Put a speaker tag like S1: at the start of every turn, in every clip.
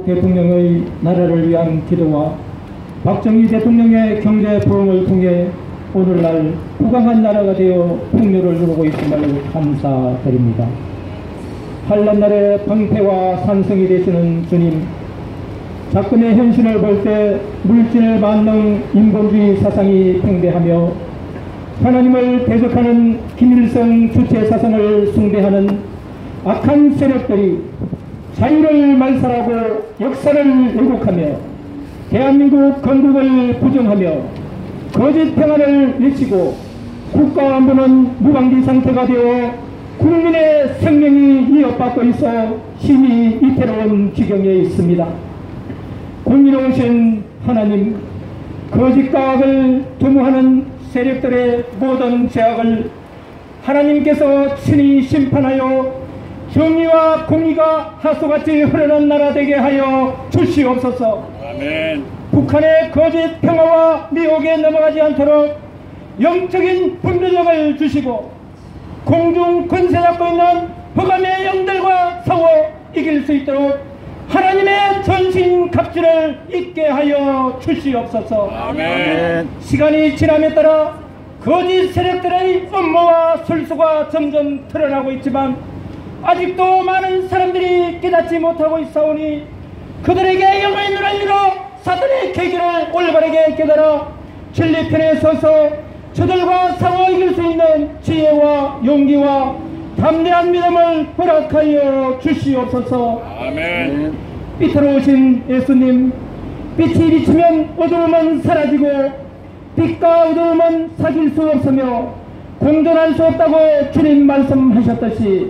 S1: 대통령의 나라를 위한 기도와 박정희 대통령의 경제 부흥을 통해 오늘날 부강한 나라가 되어 풍요를 누리고 있음을 감사드립니다. 한란날의 방패와 산성이 되시는 주님, 작금의 현실을 볼 때 물질 만능 인본주의 사상이 팽배하며 하나님을 대적하는 김일성 주체 사상을 숭배하는 악한 세력들이 자유를 말살하고 역사를 왜곡하며 대한민국 건국을 부정하며 거짓 평화를 외치고 국가 안보는 무방비 상태가 되어 국민의 생명이 위협받고 있어 심히 위태로운 지경에 있습니다. 공의로우신 하나님, 거짓과 악을 도모하는 세력들의 모든 죄악을 하나님께서 친히 심판하여 정의와 공의가 하수같이 흐르는 나라 되게 하여 주시옵소서.
S2: 아멘.
S1: 북한의 거짓 평화와 미혹에 넘어가지 않도록 영적인 분별력을 주시고 공중 권세 잡고 있는 흑암의 영들과 싸워 이길 수 있도록 하나님의 전신 갑주를 있게 하여 주시옵소서.
S2: 아멘.
S1: 시간이 지남에 따라 거짓 세력들의 음모와 술수가 점점 드러나고 있지만 아직도 많은 사람들이 깨닫지 못하고 있사오니 그들에게 영의 눈을 열어 사단의 계기를 올바르게 깨달아 진리편에 서서 저들과 싸워 이길 수 있는 지혜와 용기와 담대한 믿음을 허락하여 주시옵소서.
S2: 아멘.
S1: 빛으로오신 예수님, 빛이 비치면 어두움은 사라지고 빛과 어두움은 사귈 수 없으며 공존할 수 없다고 주님 말씀하셨듯이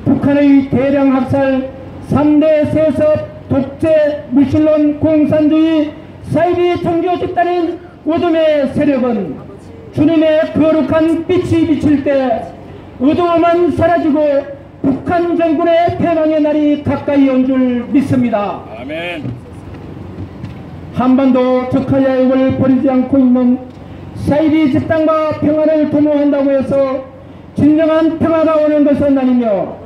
S1: 북한의 대량 학살, 3대 세습, 독재, 무신론, 공산주의, 사이비 종교 집단인 어둠의 세력은 주님의 거룩한 빛이 비칠 때 어두움은 사라지고 북한 정군의 패망의 날이 가까이 온 줄 믿습니다.
S2: 아멘.
S1: 한반도 적하야욕을 버리지 않고 있는 사이비 집단과 평화를 도모한다고 해서 진정한 평화가 오는 것은 아니며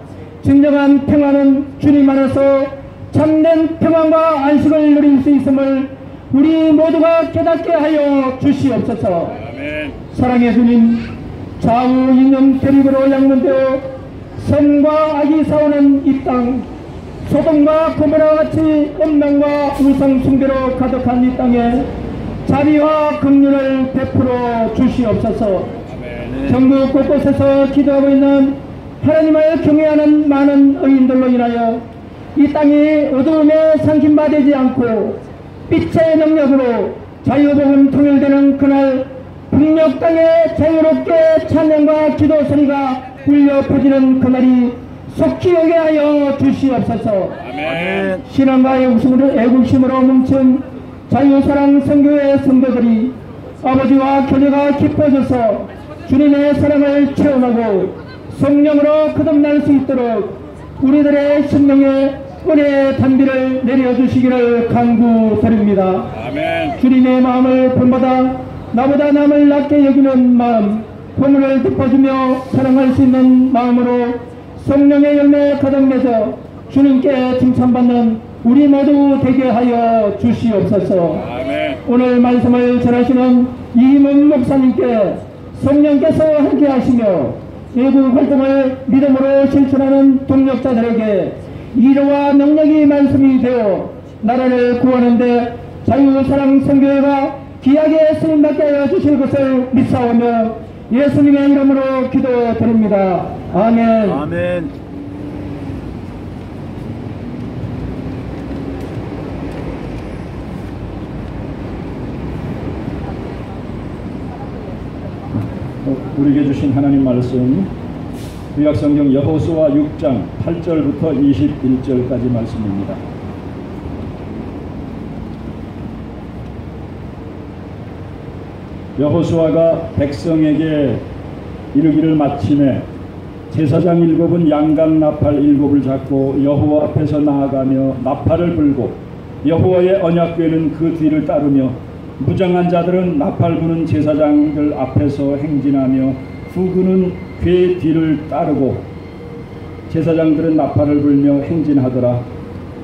S1: 진정한 평화는 주님 안에서 참된 평안과 안식을 누릴 수 있음을 우리 모두가 깨닫게 하여 주시옵소서.
S2: 아멘.
S1: 사랑의 주님, 좌우 이념 대립으로 양분되어 선과 악이 싸우는 이 땅, 소돔과 고모라 같이 음란과 우상 숭배로 가득한 이 땅에 자비와 긍휼을 베풀어 주시옵소서.
S2: 아멘.
S1: 전국 곳곳에서 기도하고 있는 하나님을 경외하는 많은 의인들로 인하여 이 땅이 어두움에 삼킴받지 않고 빛의 능력으로 자유복음 통일되는 그날 북녘 땅에 자유롭게 찬양과 기도 소리가 울려 퍼지는 그날이 속히 오게 하여 주시옵소서.
S2: 아멘.
S1: 신앙과 애국심으로 뭉친 자유사랑 선교회 성도들이 아버지와 교제가 깊어져서 주님의 사랑을 체험하고 성령으로 거듭날 수 있도록 우리들의 심령에 은혜의 단비를 내려주시기를 간구드립니다.
S2: 아멘.
S1: 주님의 마음을 본받아 나보다 남을 낮게 여기는 마음, 허물을 덮어주며 사랑할 수 있는 마음으로 성령의 열매 가득 맺어 주님께 칭찬받는 우리 모두 되게 하여 주시옵소서.
S2: 아멘.
S1: 오늘 말씀을 전하시는 이임은 목사님께 성령께서 함께 하시며 외국 활동을 믿음으로 실천하는 동력자들에게 위로와 능력이 말씀이 되어 나라를 구하는데 자유사랑 선교회가 귀하게 쓰임받게 하여 주실 것을 믿사오며 예수님의 이름으로 기도드립니다. 아멘.
S2: 아멘.
S3: 우리에게 주신 하나님 말씀 구약성경 여호수아 6장 8절부터 21절까지 말씀입니다. 여호수아가 백성에게 이르기를 마침에 제사장 7은 양각 나팔 7을 잡고 여호와 앞에서 나아가며 나팔을 불고 여호와의 언약궤는 그 뒤를 따르며 무장한 자들은 나팔 부는 제사장들 앞에서 행진하며 후그는 궤 뒤를 따르고 제사장들은 나팔을 불며 행진하더라.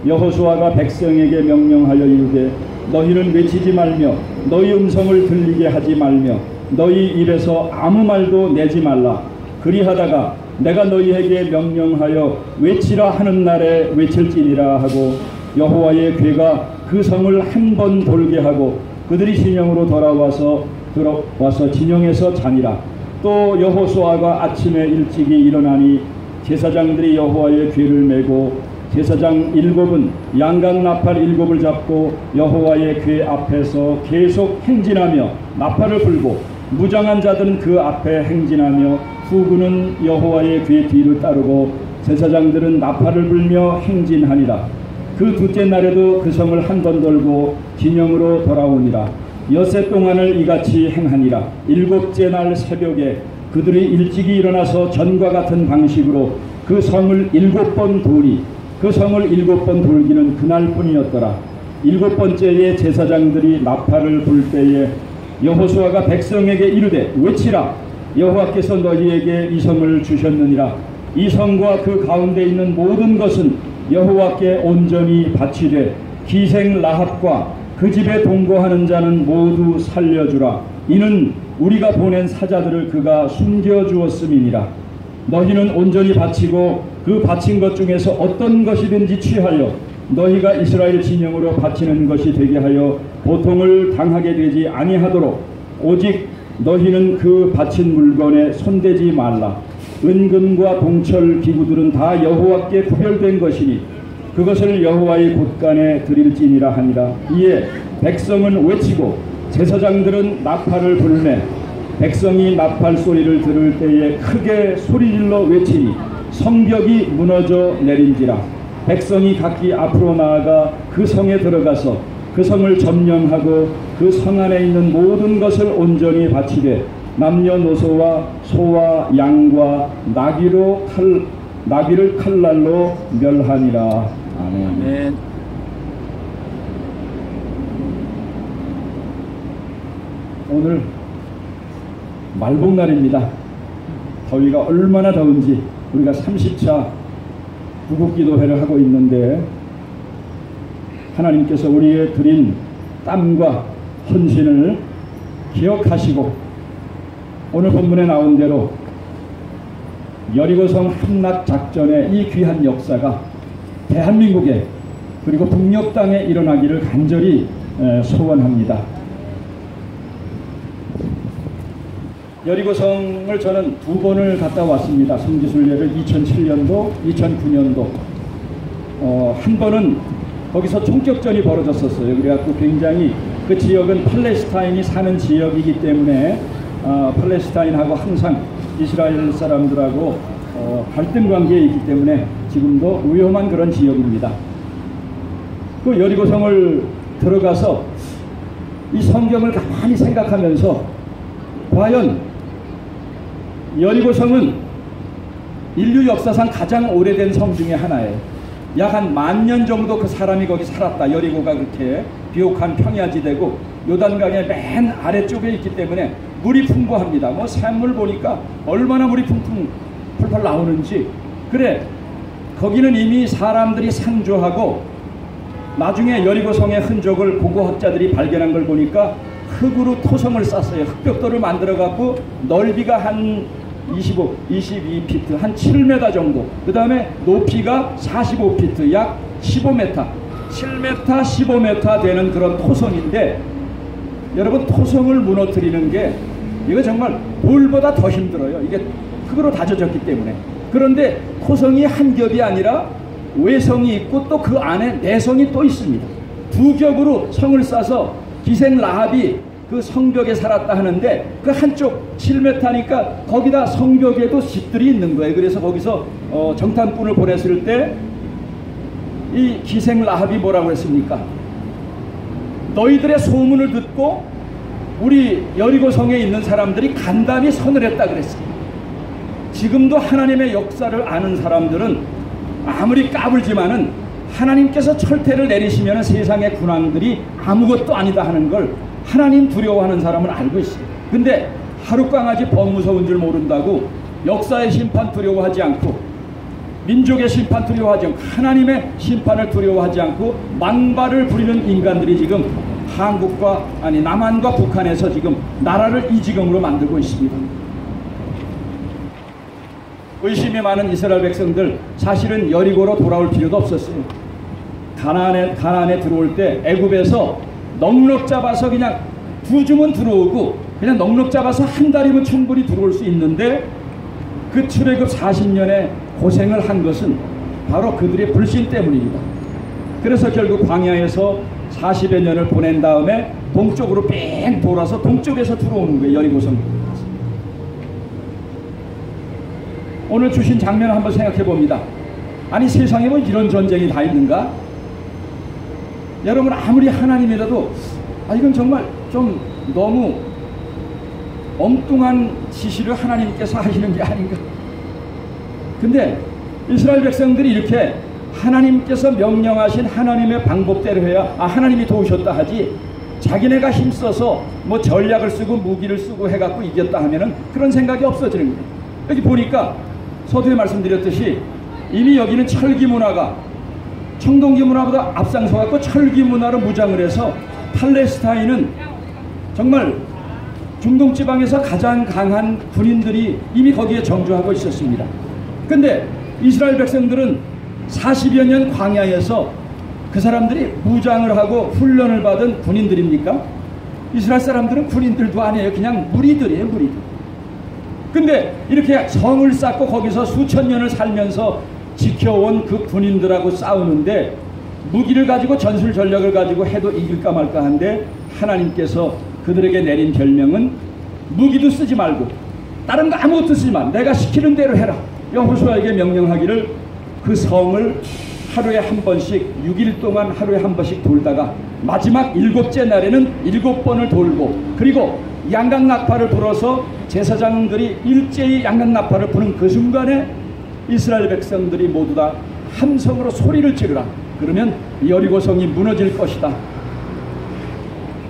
S3: 여호수아가 백성에게 명령하여 이르되 너희는 외치지 말며 너희 음성을 들리게 하지 말며 너희 입에서 아무 말도 내지 말라. 그리하다가 내가 너희에게 명령하여 외치라 하는 날에 외칠지니라 하고 여호와의 괴가 그 성을 한 번 돌게 하고 그들이 진영으로 돌아와서 진영에서 자니라. 또 여호수아가 아침에 일찍이 일어나니 제사장들이 여호와의 괴를 메고 제사장 7은 양각 나팔 7을 잡고 여호와의 괴 앞에서 계속 행진하며 나팔을 불고 무장한 자들은 그 앞에 행진하며 후군은 여호와의 괴 뒤를 따르고 제사장들은 나팔을 불며 행진하니라. 그 둘째 날에도 그 성을 한 번 돌고 진영으로 돌아오니라. 엿새 동안을 이같이 행하니라. 7째 날 새벽에 그들이 일찍이 일어나서 전과 같은 방식으로 그 성을 7번 돌이 그 성을 7번 돌기는 그날뿐이었더라. 7번째에 제사장들이 나팔을 불 때에 여호수아가 백성에게 이르되 외치라. 여호와께서 너희에게 이 성을 주셨느니라. 이 성과 그 가운데 있는 모든 것은 여호와께 온전히 바치되 기생 라합과 그 집에 동거하는 자는 모두 살려주라. 이는 우리가 보낸 사자들을 그가 숨겨주었음이니라. 너희는 온전히 바치고 그 바친 것 중에서 어떤 것이든지 취하여 너희가 이스라엘 진영으로 바치는 것이 되게 하여 고통을 당하게 되지 아니하도록 오직 너희는 그 바친 물건에 손대지 말라. 은금과 동철 기구들은 다 여호와께 구별된 것이니 그것을 여호와의 곳간에 드릴지니라 하니라. 이에 백성은 외치고 제사장들은 나팔을 불매 백성이 나팔 소리를 들을 때에 크게 소리질러 외치니 성벽이 무너져 내린지라. 백성이 각기 앞으로 나아가 그 성에 들어가서 그 성을 점령하고 그 성 안에 있는 모든 것을 온전히 바치되 남녀노소와 소와 양과 나귀를 칼날로 멸하니라. 아멘. 오늘 말복날입니다. 더위가 얼마나 더운지 우리가 30차 구국기도회를 하고 있는데 하나님께서 우리의 드린 땀과 헌신을 기억하시고 오늘 본문에 나온 대로 여리고성 함락 작전의 이 귀한 역사가 대한민국에 그리고 북녘 땅에 일어나기를 간절히 소원합니다. 여리고성을 저는 2번을 갔다 왔습니다. 성지순례를 2007년도, 2009년도. 한 번은 거기서 총격전이 벌어졌었어요. 그래갖고 굉장히 그 지역은 팔레스타인이 사는 지역이기 때문에 팔레스타인하고 항상 이스라엘 사람들하고 갈등 관계에 있기 때문에 지금도 위험한 그런 지역입니다. 그 여리고성을 들어가서 이 성경을 가만히 생각하면서 과연 여리고성은 인류 역사상 가장 오래된 성 중에 하나예요. 약 한 10,000년 정도 그 사람이 거기 살았다. 여리고가 그렇게 비옥한 평야지대고 요단강의 맨 아래쪽에 있기 때문에 물이 풍부합니다. 뭐 샘물 보니까 얼마나 물이 펄펄 나오는지. 그래 거기는 이미 사람들이 상주하고 나중에 여리고성의 흔적을 고고학자들이 발견한 걸 보니까 흙으로 토성을 쌌어요. 흙벽돌을 만들어 갖고 넓이가 한 22피트, 한 7m 정도. 그 다음에 높이가 45피트, 약 15m, 7m, 15m 되는 그런 토성인데, 여러분 토성을 무너뜨리는 게 이거 정말 돌보다 더 힘들어요. 이게 흙으로 다져졌기 때문에. 그런데 토성이 한 겹이 아니라 외성이 있고 또 그 안에 내성이 또 있습니다. 두 겹으로 성을 싸서 기생 라합이 그 성벽에 살았다 하는데 그 한쪽 7m니까 거기다 성벽에도 집들이 있는 거예요. 그래서 거기서 정탐꾼을 보냈을 때 이 기생 라합이 뭐라고 했습니까? 너희들의 소문을 듣고 우리 여리고성에 있는 사람들이 간담이 선을 했다 그랬어요. 지금도 하나님의 역사를 아는 사람들은 아무리 까불지만은 하나님께서 철퇴를 내리시면 세상의 군왕들이 아무것도 아니다 하는 걸 하나님 두려워하는 사람은 알고 있어요. 근데 하룻강아지 범 무서운 줄 모른다고 역사의 심판 두려워하지 않고 민족의 심판 두려워하지 않고 하나님의 심판을 두려워하지 않고 망발을 부리는 인간들이 지금 한국과 남한과 북한에서 지금 나라를 이 지경으로 만들고 있습니다. 의심이 많은 이스라엘 백성들 사실은 여리고로 돌아올 필요도 없었어요. 가나안에 들어올 때 애굽에서 넉넉 잡아서 그냥 2주면 들어오고 그냥 넉넉 잡아서 한 달이면 충분히 들어올 수 있는데 그 출애굽 40년의 고생을 한 것은 바로 그들의 불신 때문입니다. 그래서 결국 광야에서 40여 년을 보낸 다음에 동쪽으로 뺑 돌아서 동쪽에서 들어오는 거예요. 여리고성. 오늘 주신 장면을 한번 생각해 봅니다. 아니 세상에 뭐 이런 전쟁이 다 있는가? 여러분 아무리 하나님이라도 이건 정말 좀 너무 엉뚱한 지시를 하나님께서 하시는 게 아닌가. 근데 이스라엘 백성들이 이렇게 하나님께서 명령하신 하나님의 방법대로 해야 하나님이 도우셨다 하지, 자기네가 힘써서 뭐 전략을 쓰고 무기를 쓰고 해갖고 이겼다 하면은 그런 생각이 없어지는 거예요. 여기 보니까 서두에 말씀드렸듯이 이미 여기는 철기 문화가 청동기 문화보다 앞장서갖고 철기 문화로 무장을 해서 팔레스타인은 정말 중동 지방에서 가장 강한 군인들이 이미 거기에 정주하고 있었습니다. 근데 이스라엘 백성들은 40여 년 광야에서 그 사람들이 무장을 하고 훈련을 받은 군인들입니까? 이스라엘 사람들은 군인들도 아니에요. 그냥 무리들이에요, 무리들. 근데 이렇게 성을 쌓고 거기서 수천 년을 살면서 지켜온 그 군인들하고 싸우는데 무기를 가지고 전술 전략을 가지고 해도 이길까 말까 한데 하나님께서 그들에게 내린 별명은 무기도 쓰지 말고 다른 거 아무것도 쓰지 마. 내가 시키는 대로 해라. 여호수아에게 명령하기를 그 성을 하루에 한 번씩 6일 동안 하루에 한 번씩 돌다가 마지막 7째 날에는 7번을 돌고 그리고 양강나팔을 불어서 제사장들이 일제히 양강나팔을 부는 그 순간에 이스라엘 백성들이 모두 다 함성으로 소리를 지르라. 그러면 여리고성이 무너질 것이다.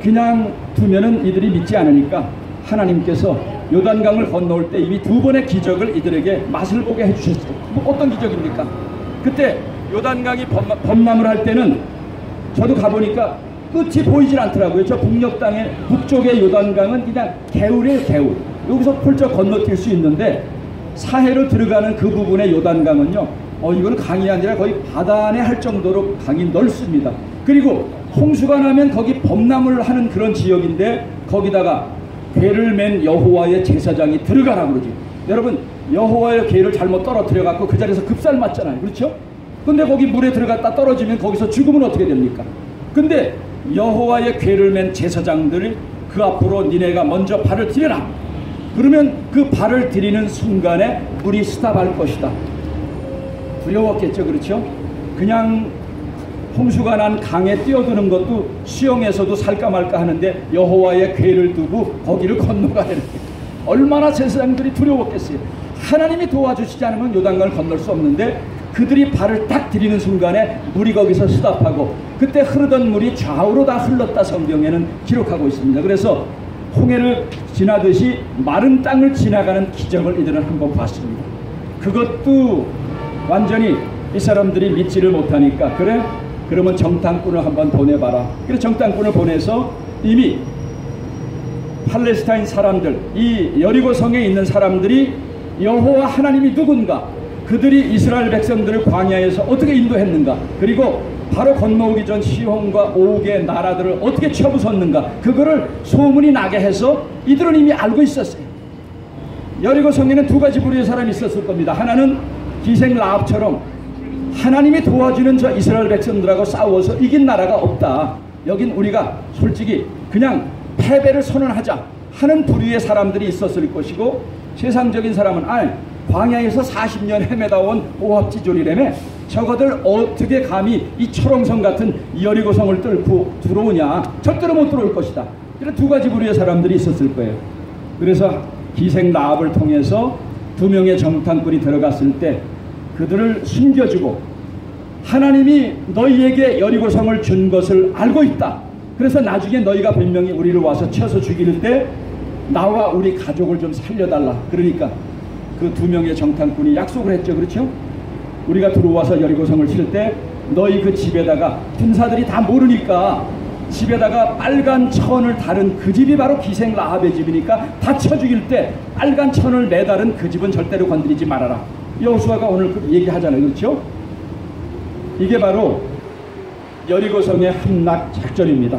S3: 그냥 두면은 이들이 믿지 않으니까 하나님께서 요단강을 건너올 때 이미 2번의 기적을 이들에게 맛을 보게 해주셨어요. 뭐 어떤 기적입니까? 그때 요단강이 범람을 할 때는 저도 가보니까 끝이 보이질 않더라고요. 저 북녘 땅의 북쪽의 요단강은 그냥 개울이에요, 개울. 여기서 펄쩍 건너뛸 수 있는데 사해로 들어가는 그 부분의 요단강은요, 이거는 강이 아니라 거의 바다 안에 할 정도로 강이 넓습니다. 그리고 홍수가 나면 거기 범람을 하는 그런 지역인데 거기다가 궤를 맨 여호와의 제사장이 들어가라고 그러지. 여러분 여호와의 궤를 잘못 떨어뜨려 갖고 그 자리에서 급살 맞잖아요. 그렇죠? 근데 거기 물에 들어갔다 떨어지면 거기서 죽으면 어떻게 됩니까? 근데 여호와의 궤를 맨 제사장들이 그 앞으로 니네가 먼저 발을 들여라. 그러면 그 발을 들이는 순간에 물이 스탑할 것이다. 두려웠겠죠. 그렇죠? 그냥 홍수가 난 강에 뛰어드는 것도 수영에서도 살까 말까 하는데 여호와의 궤를 두고 거기를 건너가야 돼. 얼마나 제사장들이 두려웠겠어요. 하나님이 도와주시지 않으면 요단강을 건널 수 없는데 그들이 발을 딱 들이는 순간에 물이 거기서 스탑하고 그때 흐르던 물이 좌우로 다 흘렀다 성경에는 기록하고 있습니다. 그래서 홍해를 지나듯이 마른 땅을 지나가는 기적을 이들은 한번 봤습니다. 그것도 완전히 이 사람들이 믿지를 못하니까 그래? 그러면 정탐꾼을 한번 보내봐라. 그래서 정탐꾼을 보내서 이미 팔레스타인 사람들, 이 여리고성에 있는 사람들이 여호와 하나님이 누군가, 그들이 이스라엘 백성들을 광야에서 어떻게 인도했는가, 그리고 바로 건너오기 전 시혼과 오옥의 나라들을 어떻게 쳐부쉈는가, 그거를 소문이 나게 해서 이들은 이미 알고 있었어요. 여리고성에는 2가지 부류의 사람이 있었을 겁니다. 하나는 기생 라합처럼 하나님이 도와주는 저 이스라엘 백성들하고 싸워서 이긴 나라가 없다. 여긴 우리가 솔직히 그냥 패배를 선언하자 하는 부류의 사람들이 있었을 것이고, 세상적인 사람은 광야에서 40년 헤매다 온 오합지졸이라며 저거들 어떻게 감히 이 초롱성 같은 여리고성을 뚫고 들어오냐, 절대로 못 들어올 것이다. 이런 2가지 부류의 사람들이 있었을 거예요. 그래서 기생 라합을 통해서 2명의 정탐꾼이 들어갔을 때 그들을 숨겨주고 하나님이 너희에게 여리고성을 준 것을 알고 있다. 그래서 나중에 너희가 분명히 우리를 와서 쳐서 죽일 때 나와 우리 가족을 좀 살려달라. 그러니까 그 2명의 정탐꾼이 약속을 했죠. 그렇죠? 우리가 들어와서 여리고성을 칠 때 너희 그 집에다가 군사들이 다 모르니까 집에다가 빨간 천을 다른 그 집이 바로 기생 라합의 집이니까 다쳐 죽일 때 빨간 천을 매달은 그 집은 절대로 건드리지 말아라. 여호수아가 오늘 그 얘기하잖아요. 그렇죠? 이게 바로 여리고성의 함락 작전입니다.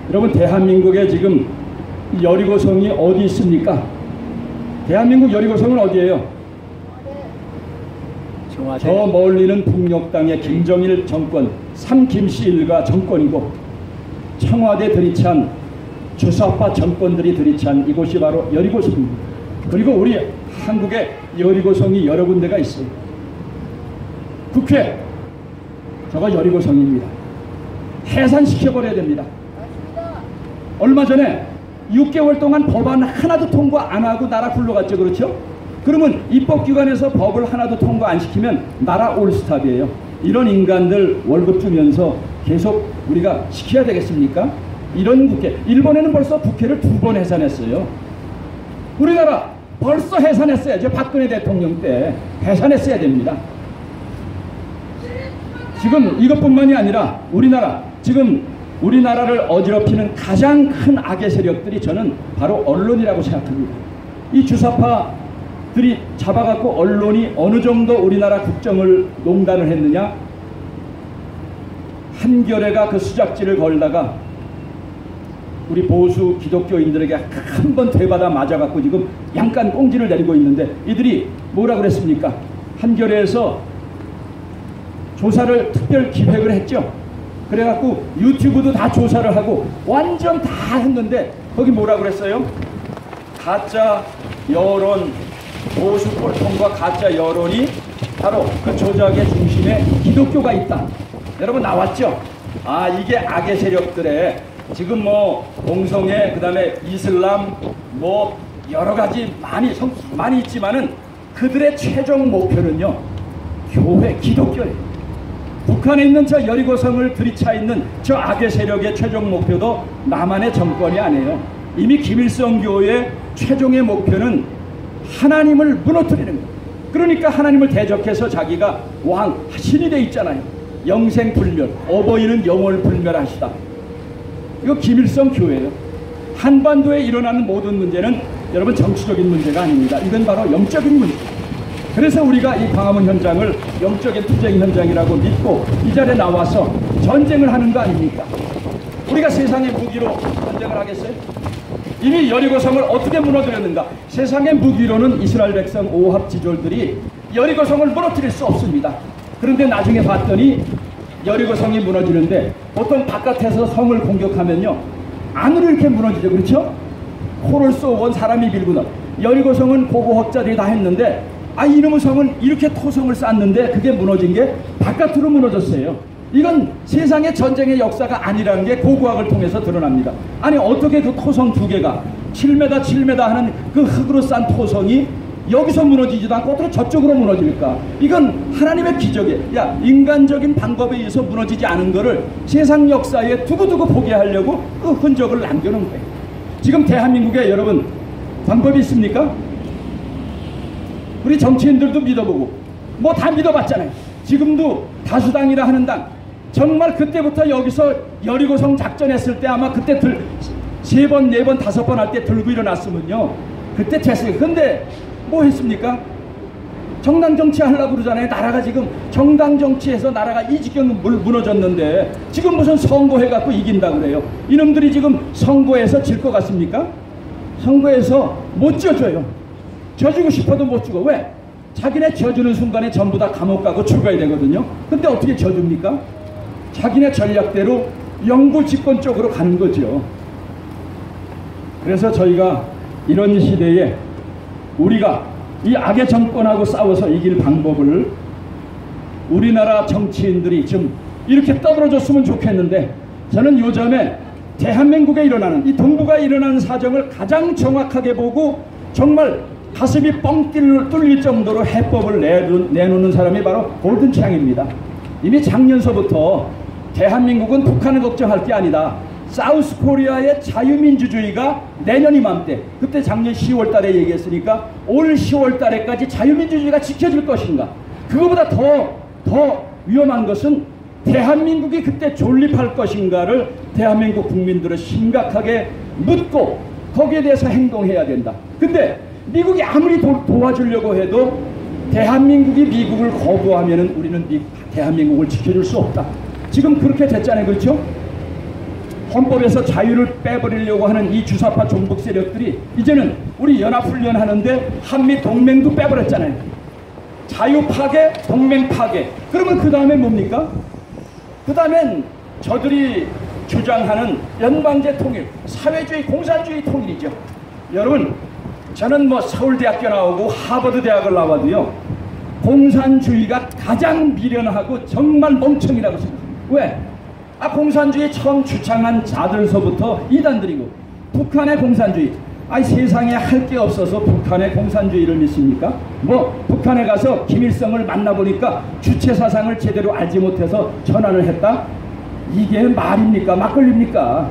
S3: 여러분, 대한민국에 지금 여리고성이 어디 있습니까? 대한민국 여리고성은 어디예요? 저 멀리는 북녘 땅의 김정일 정권, 삼김씨 일가 정권이고 청와대 들이찬 주사파 정권들이 들이찬 이곳이 바로 여리고성입니다. 그리고 우리 한국에 여리고성이 여러 군데가 있어요. 국회, 저거 여리고성입니다. 해산시켜버려야 됩니다. 얼마 전에 6개월 동안 법안 하나도 통과 안 하고 나라 굴러갔죠. 그렇죠? 그러면 입법기관에서 법을 하나도 통과 안 시키면 나라 올스탑이에요. 이런 인간들 월급 주면서 계속 우리가 시켜야 되겠습니까? 이런 국회, 일본에는 벌써 국회를 2번 해산했어요. 우리나라 벌써 해산했어야죠. 박근혜 대통령 때 해산했어야 됩니다. 지금 이것뿐만이 아니라 지금 우리나라를 어지럽히는 가장 큰 악의 세력들이 저는 바로 언론이라고 생각합니다. 이 주사파들이 잡아갖고 언론이 어느 정도 우리나라 국정을 농단을 했느냐? 한겨레가 그 수작질을 걸다가 우리 보수 기독교인들에게 한 번 되받아 맞아갖고 지금 양간 꽁지를 내리고 있는데, 이들이 뭐라 그랬습니까? 한겨레에서 조사를 특별 기획을 했죠. 그래갖고 유튜브도 다 조사를 하고 완전 다 했는데 거기 뭐라 그랬어요? 가짜 여론, 보수 꼴통과 가짜 여론이 바로 그 조작의 중심에 기독교가 있다. 여러분, 나왔죠? 아, 이게 악의 세력들의 지금 뭐 동성애, 그 다음에 이슬람, 뭐 여러 가지 많이 있지만은 그들의 최종 목표는요, 교회, 기독교예요. 북한에 있는 저 여리고성을 들이차 있는 저 악의 세력의 최종 목표도 남한의 정권이 아니에요. 이미 김일성 교회의 최종의 목표는 하나님을 무너뜨리는 거예요. 그러니까 하나님을 대적해서 자기가 왕, 신이 돼 있잖아요. 영생불멸, 어버이는 영월 불멸하시다. 이거 김일성 교회예요. 한반도에 일어나는 모든 문제는 여러분 정치적인 문제가 아닙니다. 이건 바로 영적인 문제. 그래서 우리가 이 광화문 현장을 영적인 투쟁 현장이라고 믿고 이 자리에 나와서 전쟁을 하는 거 아닙니까? 우리가 세상의 무기로 전쟁을 하겠어요? 이미 여리고성을 어떻게 무너뜨렸는가? 세상의 무기로는 이스라엘 백성 오합 지졸들이 여리고성을 무너뜨릴 수 없습니다. 그런데 나중에 봤더니 여리고성이 무너지는데 보통 바깥에서 성을 공격하면요, 안으로 이렇게 무너지죠. 그렇죠? 코를 쏘건 사람이 밀고 나. 여리고성은 고고학자들이 다 했는데 이놈의 성은 이렇게 토성을 쌓는데 그게 무너진 게 바깥으로 무너졌어요. 이건 세상의 전쟁의 역사가 아니라는 게 고고학을 통해서 드러납니다. 아니, 어떻게 그 토성 2개가 7m 7m 하는 그 흙으로 싼 토성이 여기서 무너지지도 않고 어떻게 저쪽으로 무너질까? 이건 하나님의 기적이에요. 야, 인간적인 방법에 의해서 무너지지 않은 거를 세상 역사에 두고두고 보게 하려고 그 흔적을 남겨놓은 거예요. 지금 대한민국에 여러분 방법이 있습니까? 우리 정치인들도 믿어보고 뭐 다 믿어봤잖아요. 지금도 다수당이라 하는 당, 정말 그때부터 여기서 여리고성 작전했을 때 아마 그때 3번, 4번, 5번 할 때 들고 일어났으면요, 그때 됐어요. 근데 뭐 했습니까? 정당 정치 하려고 그러잖아요. 나라가 지금 정당 정치해서 나라가 이 지경 무너졌는데 지금 무슨 선거해갖고 이긴다 그래요. 이놈들이 지금 선거에서 질 것 같습니까? 선거에서 못 져줘요. 져주고 싶어도 못 주고. 왜? 자기네 져주는 순간에 전부 다 감옥 가고 죽어야 되거든요. 근데 어떻게 져줍니까? 자기네 전략대로 영구 집권 쪽으로 가는 거죠. 그래서 저희가 이런 시대에 우리가 이 악의 정권하고 싸워서 이길 방법을 우리나라 정치인들이 좀 이렇게 떠들어줬으면 좋겠는데, 저는 요즘에 대한민국에 일어나는 이 동북아에 일어나는 사정을 가장 정확하게 보고 정말 가슴이 뻥 뚫릴 정도로 해법을 내놓는 사람이 바로 골든 창입니다. 이미 작년서부터 대한민국은 북한을 걱정할 게 아니다. 사우스 코리아의 자유민주주의가 내년 이맘때, 그때 작년 10월 달에 얘기했으니까 올 10월 달에까지 자유민주주의가 지켜질 것인가. 그거보다 더 위험한 것은 대한민국이 그때 존립할 것인가를 대한민국 국민들은 심각하게 묻고 거기에 대해서 행동해야 된다. 근데 미국이 아무리 도와주려고 해도 대한민국이 미국을 거부하면은 우리는 대한민국을 지켜줄 수 없다. 지금 그렇게 됐잖아요. 그렇죠? 헌법에서 자유를 빼버리려고 하는 이 주사파 종북 세력들이 이제는 우리 연합훈련 하는데 한미 동맹도 빼버렸잖아요. 자유 파괴, 동맹 파괴. 그러면 그 다음에 뭡니까? 그 다음엔 저들이 주장하는 연방제 통일, 사회주의, 공산주의 통일이죠. 여러분, 저는 뭐 서울대학교 나오고 하버드 대학을 나와도요, 공산주의가 가장 미련하고 정말 멍청이라고 생각합니다. 왜? 공산주의 처음 주창한 자들서부터 이단들이고, 북한의 공산주의, 세상에 할 게 없어서 북한의 공산주의를 믿습니까? 뭐 북한에 가서 김일성을 만나보니까 주체사상을 제대로 알지 못해서 전환을 했다? 이게 말입니까? 막걸리입니까?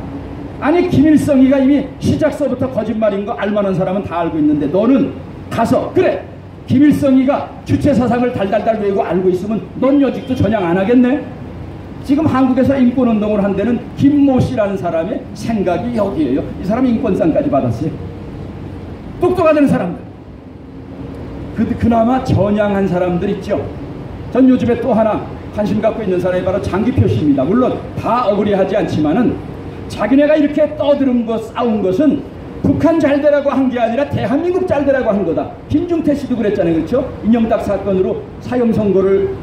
S3: 아니, 김일성이가 이미 시작서부터 거짓말인 거 알만한 사람은 다 알고 있는데 너는 가서 그래, 김일성이가 주체사상을 달달달 외우고 알고 있으면 넌 여직도 전향 안 하겠네? 지금 한국에서 인권운동을 한 데는 김모 씨라는 사람의 생각이 여기에요. 이 사람이 인권상까지 받았어요. 똑똑하다는 사람들. 그나마 전향한 사람들 있죠. 전 요즘에 또 하나 관심 갖고 있는 사람이 바로 장기표 씨입니다. 물론 다 억울해하지 않지만은 자기네가 이렇게 떠드는 것, 싸운 것은 북한 잘되라고 한 게 아니라 대한민국 잘되라고 한 거다. 김중태 씨도 그랬잖아요. 그렇죠? 인영딱 사건으로 사형 선고를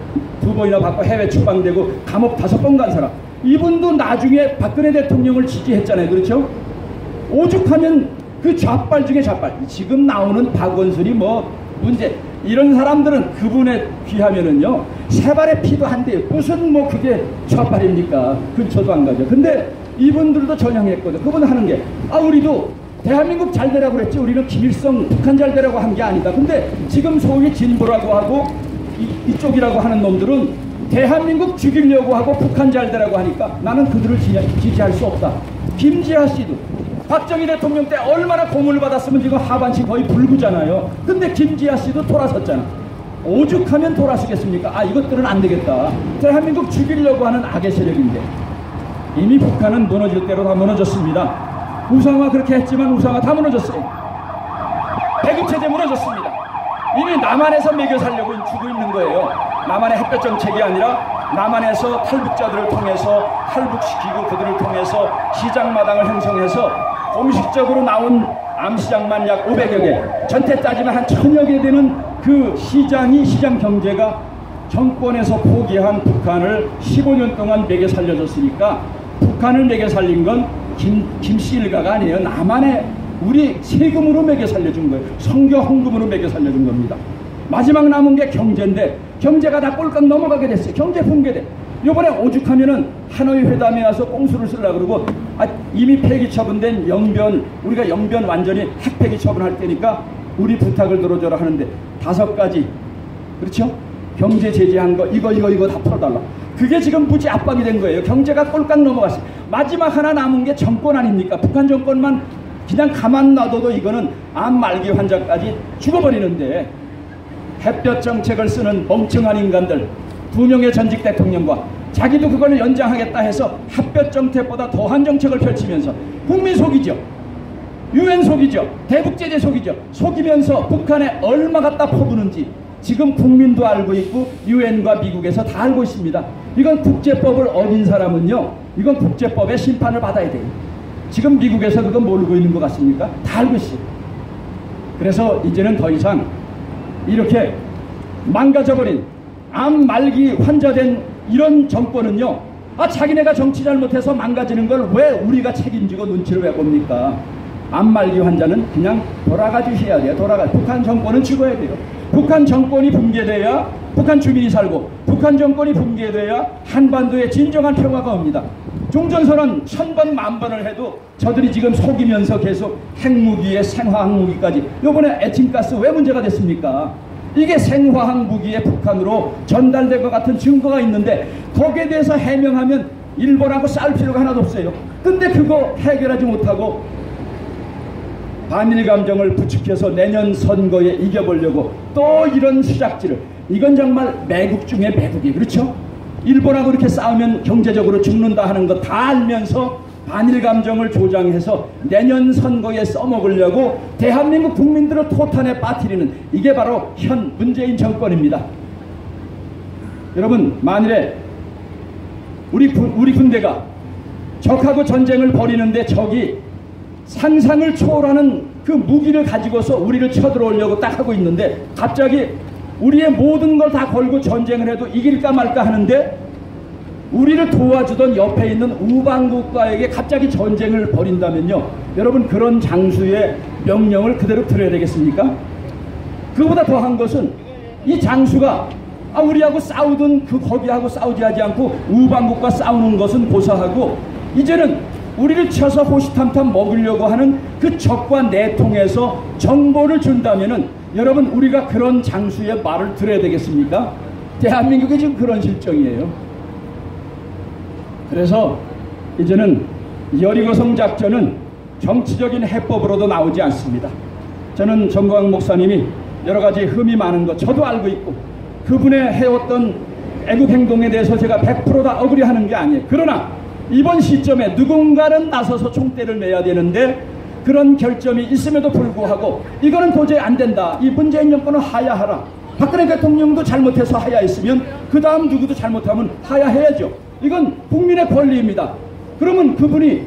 S3: 2번이나 받고 해외 추방되고 감옥 5번 간 사람. 이분도 나중에 박근혜 대통령을 지지했잖아요. 그렇죠? 오죽하면 그 좌빨 중에 좌빨. 지금 나오는 박원순이 뭐 문제. 이런 사람들은 그분에 비하면은요, 세 발의 피도 안 돼요. 무슨 뭐 그게 좌빨입니까? 근처도 안 가죠. 근데 이분들도 전향했거든. 그분 하는 게, 우리도 대한민국 잘 되라고 그랬지, 우리는 김일성 북한 잘 되라고 한 게 아니다. 근데 지금 소위 진보라고 하고 이쪽이라고 하는 놈들은 대한민국 죽이려고 하고 북한 잘 되라고 하니까 나는 그들을 지지할 수 없다. 김지하 씨도 박정희 대통령 때 얼마나 공을 받았으면 지금 하반신 거의 불구잖아요. 근데 김지하 씨도 돌아섰잖아. 오죽하면 돌아서겠습니까? 이것들은 안 되겠다. 대한민국 죽이려고 하는 악의 세력인데 이미 북한은 무너질 대로 다 무너졌습니다. 우상화 그렇게 했지만 우상화 다 무너졌어요. 배급체제 무너졌습니다. 이미 남한에서 먹여 살려고 주고 있는 거예요. 남한의 햇볕 정책이 아니라 남한에서 탈북자들을 통해서 탈북시키고 그들을 통해서 시장마당을 형성해서 공식적으로 나온 암시장만 약 500여 개, 전체 따지면 한 1000여 개 되는 그 시장 경제가 정권에서 포기한 북한을 15년 동안 먹여 살려줬으니까 북한을 먹여 살린 건 김씨 일가가 아니에요. 남한에 우리 세금으로 먹여 살려준 거예요. 선교 헌금으로 먹여 살려준 겁니다. 마지막 남은 게 경제인데 경제가 다 꼴깍 넘어가게 됐어요. 경제 붕괴돼. 요번에 오죽하면은 하노이 회담에 와서 꽁수를 쓰려고 그러고 이미 폐기 처분된 영변, 우리가 영변 완전히 핵 폐기 처분할 테니까 우리 부탁을 들어줘라 하는데 5가지, 그렇죠? 경제 제재한 거 이거 다 풀어달라. 그게 지금 무지 압박이 된 거예요. 경제가 꼴깍 넘어갔어요. 마지막 하나 남은 게 정권 아닙니까? 북한 정권만 그냥 가만 놔둬도 이거는 암 말기 환자까지 죽어버리는데 햇볕 정책을 쓰는 멍청한 인간들 2명의 전직 대통령과 자기도 그걸 연장하겠다 해서 햇볕 정책보다 더한 정책을 펼치면서 국민 속이죠. 유엔 속이죠. 대북제재 속이죠. 속이면서 북한에 얼마 갖다 퍼부는지 지금 국민도 알고 있고 유엔과 미국에서 다 알고 있습니다. 이건 국제법을 어긴 사람은요, 이건 국제법의 심판을 받아야 돼요. 지금 미국에서 그거 모르고 있는 것 같습니까? 다 알고 있어요. 그래서 이제는 더 이상 이렇게 망가져버린 암 말기 환자된 이런 정권은요, 자기네가 정치 잘못해서 망가지는 걸 왜 우리가 책임지고 눈치를 왜 봅니까? 암 말기 환자는 그냥 돌아가 주셔야 돼요. 북한 정권은 죽어야 돼요. 북한 정권이 붕괴돼야 북한 주민이 살고, 북한 정권이 붕괴돼야 한반도에 진정한 평화가 옵니다. 종전선언 1000번 10,000번을 해도 저들이 지금 속이면서 계속 핵무기에 생화학 무기까지, 요번에 에칭가스 왜 문제가 됐습니까? 이게 생화학 무기에 북한으로 전달된 것 같은 증거가 있는데 거기에 대해서 해명하면 일본하고 싸울 필요가 하나도 없어요. 근데 그거 해결하지 못하고 반일 감정을 부추겨서 내년 선거에 이겨보려고 또 이런 수작질을, 이건 정말 매국 중에 매국이, 그렇죠? 일본하고 이렇게 싸우면 경제적으로 죽는다 하는 거 다 알면서 반일 감정을 조장해서 내년 선거에 써먹으려고 대한민국 국민들을 토탄에 빠뜨리는, 이게 바로 현 문재인 정권입니다. 여러분, 만일에 우리 군대가 적하고 전쟁을 벌이는데 적이 상상을 초월하는 그 무기를 가지고서 우리를 쳐들어오려고 딱 하고 있는데, 갑자기 우리의 모든 걸 다 걸고 전쟁을 해도 이길까 말까 하는데, 우리를 도와주던 옆에 있는 우방국가에게 갑자기 전쟁을 벌인다면요, 여러분, 그런 장수의 명령을 그대로 들어야 되겠습니까? 그보다 더한 것은 이 장수가 우리하고 싸우던 그 거기하고 싸우지 하지 않고 우방국과 싸우는 것은 고사하고, 이제는 우리를 쳐서 호시탐탐 먹으려고 하는 그 적과 내통해서 정보를 준다면은, 여러분, 우리가 그런 장수의 말을 들어야 되겠습니까? 대한민국이 지금 그런 실정이에요. 그래서 이제는 여리고성 작전은 정치적인 해법으로도 나오지 않습니다. 저는 정광 목사님이 여러 가지 흠이 많은 것 저도 알고 있고, 그분의 해왔던 애국 행동에 대해서 제가 100% 다 억울해하는 게 아니에요. 그러나 이번 시점에 누군가는 나서서 총대를 매야 되는데, 그런 결점이 있음에도 불구하고 이거는 도저히 안 된다, 이 문재인 정권은 하야하라, 박근혜 대통령도 잘못해서 하야했으면 그 다음 누구도 잘못하면 하야해야죠. 이건 국민의 권리입니다. 그러면 그분이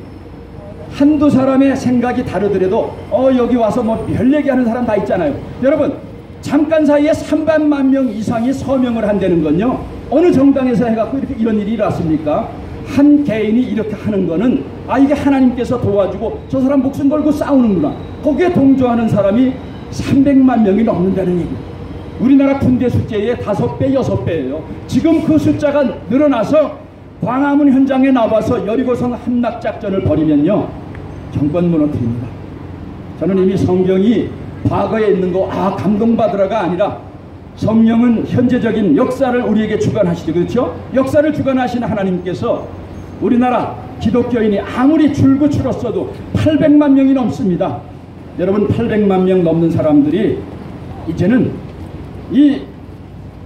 S3: 한두 사람의 생각이 다르더라도 여기 와서 뭐 별 얘기하는 사람 다 있잖아요. 여러분, 잠깐 사이에 300만 명 이상이 서명을 한다는 건요, 어느 정당에서 해갖고 이렇게 이런 일이 일어났습니까? 한 개인이 이렇게 하는 거는 이게 하나님께서 도와주고 저 사람 목숨 걸고 싸우는구나, 거기에 동조하는 사람이 300만 명이 넘는다는 얘기. 우리나라 군대 숫자의 5배, 6배예요. 지금 그 숫자가 늘어나서 광화문 현장에 나와서 여리고성 함락작전을 벌이면요, 정권 무너뜨립니다. 저는 이미 성경이 과거에 있는 거 감동받으라가 아니라, 성령은 현재적인 역사를 우리에게 주관하시죠. 그렇죠? 역사를 주관하시는 하나님께서 우리나라 기독교인이 아무리 줄고 줄었어도 800만 명이 넘습니다. 여러분, 800만 명 넘는 사람들이 이제는 이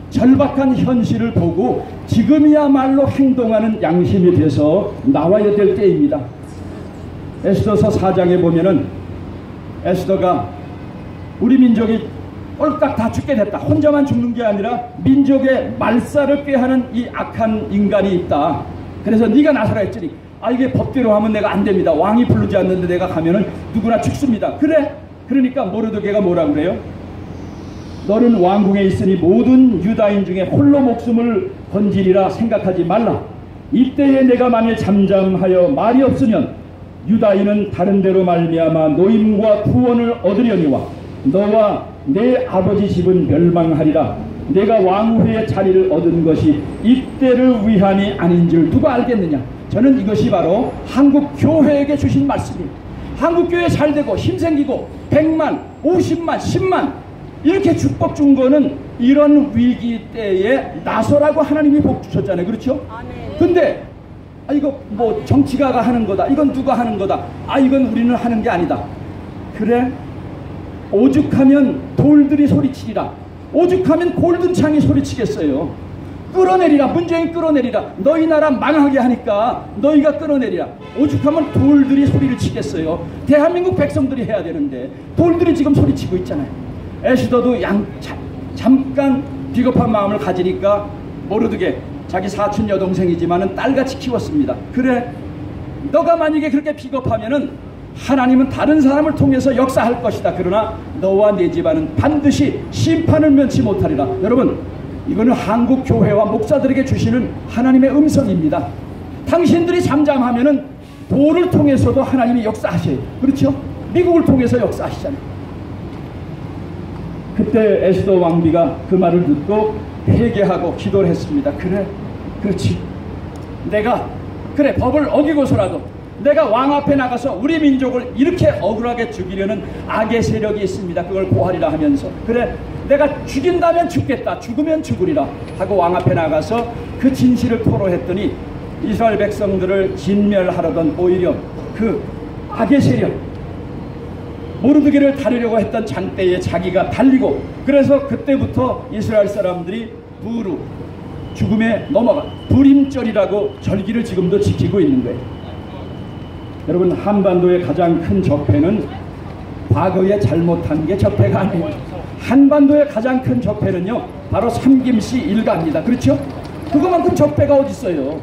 S3: 절박한 현실을 보고 지금이야말로 행동하는 양심이 돼서 나와야 될 때입니다. 에스더서 4장에 보면은 에스더가 우리 민족이 꼴딱 다 죽게 됐다, 혼자만 죽는 게 아니라 민족의 말살을 꾀하는 이 악한 인간이 있다, 그래서 네가 나서라 했더니 이게 법대로 하면 내가 안 됩니다, 왕이 부르지 않는데 내가 가면은 누구나 죽습니다. 그래? 그러니까 모르드게가 뭐라 그래요? 너는 왕궁에 있으니 모든 유다인 중에 홀로 목숨을 건지리라 생각하지 말라. 이때에 내가 만일 잠잠하여 말이 없으면 유다인은 다른 데로 말미암아 노임과 구원을 얻으려니와 너와 내 아버지 집은 멸망하리라. 내가 왕후의 자리를 얻은 것이 이때를 위함이 아닌 줄 누가 알겠느냐. 저는 이것이 바로 한국 교회에게 주신 말씀입니다. 한국 교회 잘되고 힘생기고 100만, 50만, 10만 이렇게 축복 준 거는 이런 위기 때에 나서라고 하나님이 복 주셨잖아요. 그렇죠? 근데 이거 뭐 정치가가 하는 거다, 이건 누가 하는 거다, 이건 우리는 하는 게 아니다. 그래? 오죽하면 돌들이 소리치리라. 오죽하면 골든창이 소리치겠어요. 끌어내리라. 문재인 끌어내리라. 너희 나라 망하게 하니까 너희가 끌어내리라. 오죽하면 돌들이 소리를 치겠어요. 대한민국 백성들이 해야 되는데 돌들이 지금 소리치고 있잖아요. 에스더도 잠깐 비겁한 마음을 가지니까 모르드게 자기 사촌 여동생이지만은 딸같이 키웠습니다. 그래, 너가 만약에 그렇게 비겁하면은 하나님은 다른 사람을 통해서 역사할 것이다. 그러나 너와 네 집안은 반드시 심판을 면치 못하리라. 여러분, 이거는 한국 교회와 목사들에게 주시는 하나님의 음성입니다. 당신들이 잠잠하면은 돌을 통해서도 하나님이 역사하셔요. 그렇죠? 미국을 통해서 역사하시잖아요. 그때 에스더 왕비가 그 말을 듣고 회개하고 기도를 했습니다. 그래, 그렇지. 내가 그래 법을 어기고서라도 내가 왕 앞에 나가서 우리 민족을 이렇게 억울하게 죽이려는 악의 세력이 있습니다. 그걸 고하리라 하면서 그래, 내가 죽인다면 죽겠다, 죽으면 죽으리라 하고 왕 앞에 나가서 그 진실을 토로했더니 이스라엘 백성들을 진멸하려던 오히려 그 악의 세력 모르드게를 다루려고 했던 장대에 자기가 달리고, 그래서 그때부터 이스라엘 사람들이 부로 죽음에 넘어가 불임절이라고 절기를 지금도 지키고 있는 거예요. 여러분, 한반도의 가장 큰 적폐는 과거에 잘못한 게 적폐가 아니에요. 한반도의 가장 큰 적폐는요, 바로 삼김씨 일가입니다. 그렇죠? 그거만큼 적폐가 어디 있어요.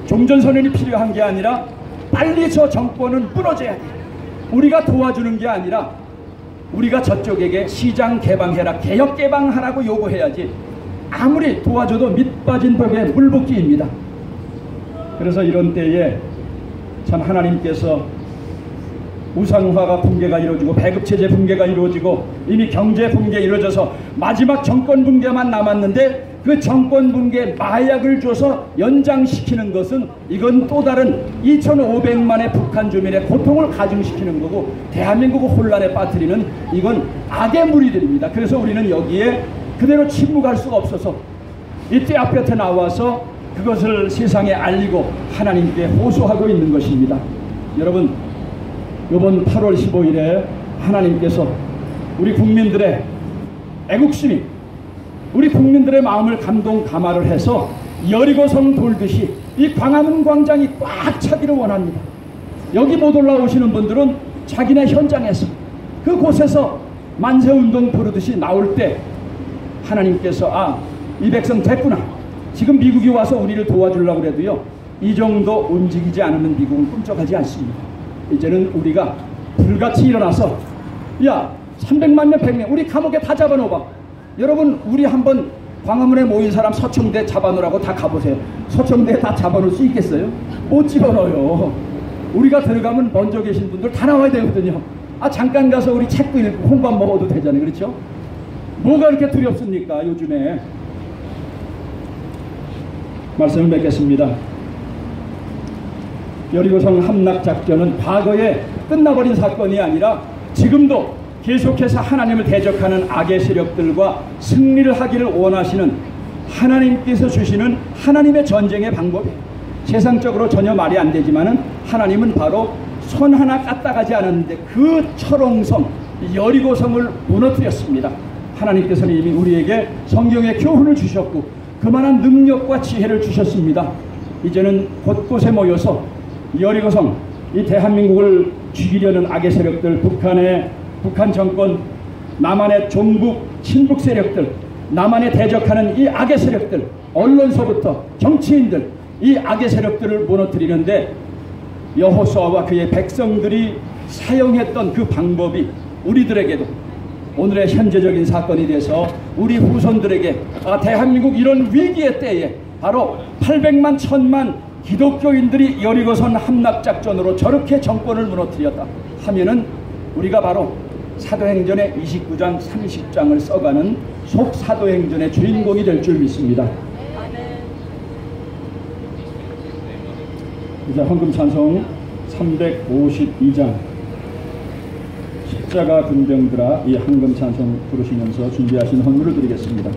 S3: 종전선언이 필요한 게 아니라 빨리 저 정권은 무너져야 돼. 우리가 도와주는 게 아니라 우리가 저쪽에게 시장 개방해라, 개혁 개방하라고 요구해야지. 아무리 도와줘도 밑빠진 벽에 물붓기입니다. 그래서 이런 때에 참 하나님께서 우상화가 붕괴가 이루어지고 배급체제 붕괴가 이루어지고 이미 경제 붕괴 이루어져서 마지막 정권 붕괴만 남았는데, 그 정권 붕괴 마약을 줘서 연장시키는 것은 이건 또 다른 2,500만의 북한 주민의 고통을 가중시키는 거고, 대한민국을 혼란에 빠뜨리는 이건 악의 무리들입니다. 그래서 우리는 여기에 그대로 침묵할 수가 없어서 이때 앞곁에 나와서 그것을 세상에 알리고 하나님께 호소하고 있는 것입니다. 여러분, 이번 8월 15일에 하나님께서 우리 국민들의 애국심이, 우리 국민들의 마음을 감동 감화를 해서 여리고성 돌듯이 이 광화문 광장이 꽉 차기를 원합니다. 여기 못 올라오시는 분들은 자기네 현장에서 그곳에서 만세운동 부르듯이 나올 때 하나님께서 이 백성 됐구나, 지금 미국이 와서 우리를 도와주려고 해도요, 이 정도 움직이지 않으면 미국은 꿈쩍하지 않습니다. 이제는 우리가 불같이 일어나서 300만 명 100명 우리 감옥에 다 잡아놓아봐. 여러분, 우리 한번 광화문에 모인 사람 서청대 잡아놓으라고 다 가보세요. 서청대에 다 잡아놓을 수 있겠어요? 못 집어넣어요. 우리가 들어가면 먼저 계신 분들 다 나와야 되거든요. 잠깐 가서 우리 책도 읽고 홍밥 먹어도 되잖아요. 그렇죠? 뭐가 그렇게 두렵습니까 요즘에. 말씀을 맺겠습니다. 여리고성 함락작전은 과거에 끝나버린 사건이 아니라 지금도 계속해서 하나님을 대적하는 악의 세력들과 승리를 하기를 원하시는 하나님께서 주시는 하나님의 전쟁의 방법이에요. 세상적으로 전혀 말이 안 되지만은 하나님은 바로 손 하나 까딱하지 않았는데 그 철옹성 여리고성을 무너뜨렸습니다. 하나님께서는 이미 우리에게 성경의 교훈을 주셨고 그만한 능력과 지혜를 주셨습니다. 이제는 곳곳에 모여서 여리고성, 이 대한민국을 죽이려는 악의 세력들, 북한 정권, 남한의 종북 친북 세력들, 남한에 대적하는 이 악의 세력들, 언론서부터 정치인들, 이 악의 세력들을 무너뜨리는데 여호수아와 그의 백성들이 사용했던 그 방법이 우리들에게도 오늘의 현재적인 사건이 돼서 우리 후손들에게 대한민국 이런 위기의 때에 바로 800만 1000만 기독교인들이 여리고선 함락작전으로 저렇게 정권을 무너뜨렸다 하면은 우리가 바로 사도행전의 29장 30장을 써가는 속사도행전의 주인공이 될 줄 믿습니다. 이제 헌금찬송 352장 십자가 군병들아, 이 헌금찬송 부르시면서 준비하신 헌물을 드리겠습니다.